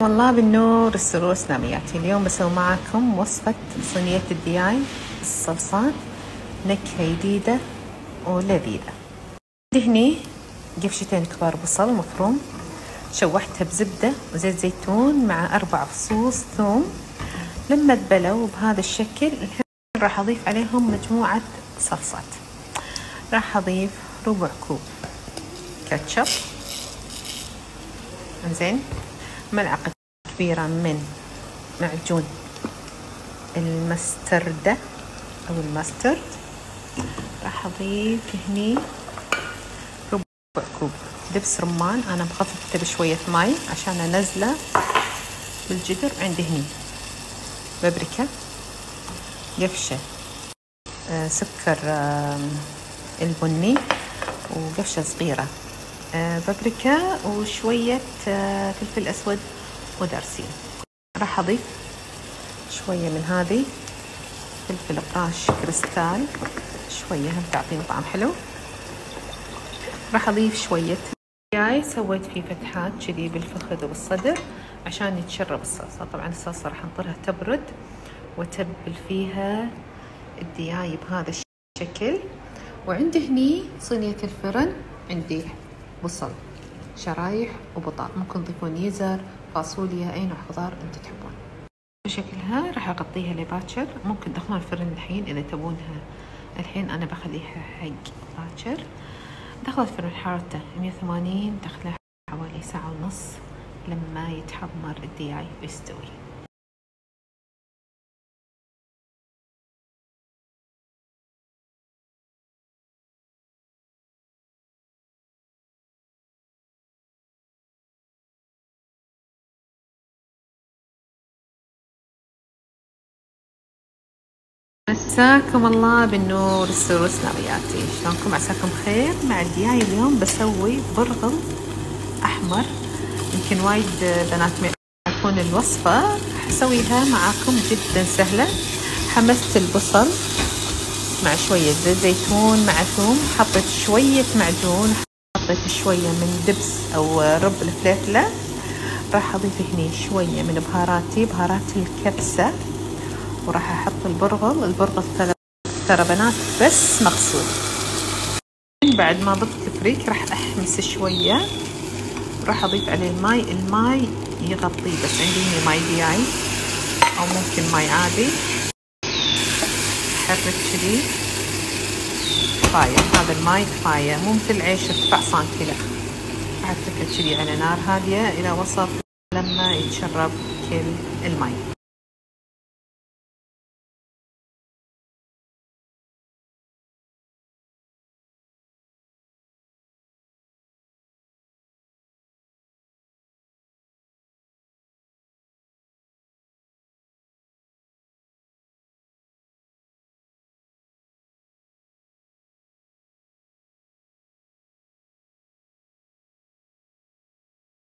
والله بالنور السرور سلامياتي. اليوم بسوي معاكم وصفة صينية الدياي الصلصات، نكهة جديدة ولذيذة. دهني قفشتين كبار بصل مفروم، شوحتها بزبدة وزيت زيتون مع 4 فصوص ثوم. لما دبلوا بهذا الشكل الحين راح أضيف عليهم مجموعة صلصات. راح أضيف ربع كوب كاتشب، زين، ملعقة كبيرة من معجون المستردة أو الماسترد. راح أضيف هني ربع كوب دبس رمان، أنا مخففته بشوية ماي عشان أنزله بالجدر. عندي هني بابريكا، قفشة سكر البني، وقفشة صغيرة بابريكا، وشوية فلفل أسود ودرسين. راح أضيف شوية من هذه فلفل قراش كريستال، شوية هم تعطيني طعم حلو. راح أضيف شوية دياي سويت فيه فتحات كذي بالفخذ وبالصدر عشان يتشرب الصلصة. طبعا الصلصة راح انطرها تبرد وتبل فيها الدياي بهذا الشكل. وعندي هني صينية الفرن، عندي بصل شرايح وبطاط، ممكن تضيفون يزر، فاصوليا، اي نوع خضار انت تحبون. بشكلها راح اغطيها لباكر، ممكن تدخلون الفرن الحين اذا تبونها الحين، انا بخليها حق باكر. دخل الفرن حرارته 180، دخله حوالي 1.5 ساعة لما يتحمر الدياي ويستوي. مساكم الله بالنور السرور سلامياتي، شلونكم؟ عساكم خير. مع الدياي اليوم بسوي برغل احمر، يمكن وايد بنات ما يعرفون الوصفة، حسويها معاكم جدا سهلة. حمست البصل مع شوية زيت زيتون مع ثوم، حطيت شوية معجون، حطيت شوية من دبس او رب الفليفلة. راح اضيف هني شوية من بهارات الكبسة، وراح احط البرغل ترى بنات بس مغسول. بعد ما ضفت الفريك راح احمس شويه، راح اضيف عليه الماي يغطيه، بس عندي هنا ماي دياي او ممكن ماي عادي. احرك كذي كفايه، هذا الماي كفايه، مو مثل العيش ارتفاع سنتي، لا، راح اتركه كذي على نار هاديه الى وسط لما يتشرب كل الماي.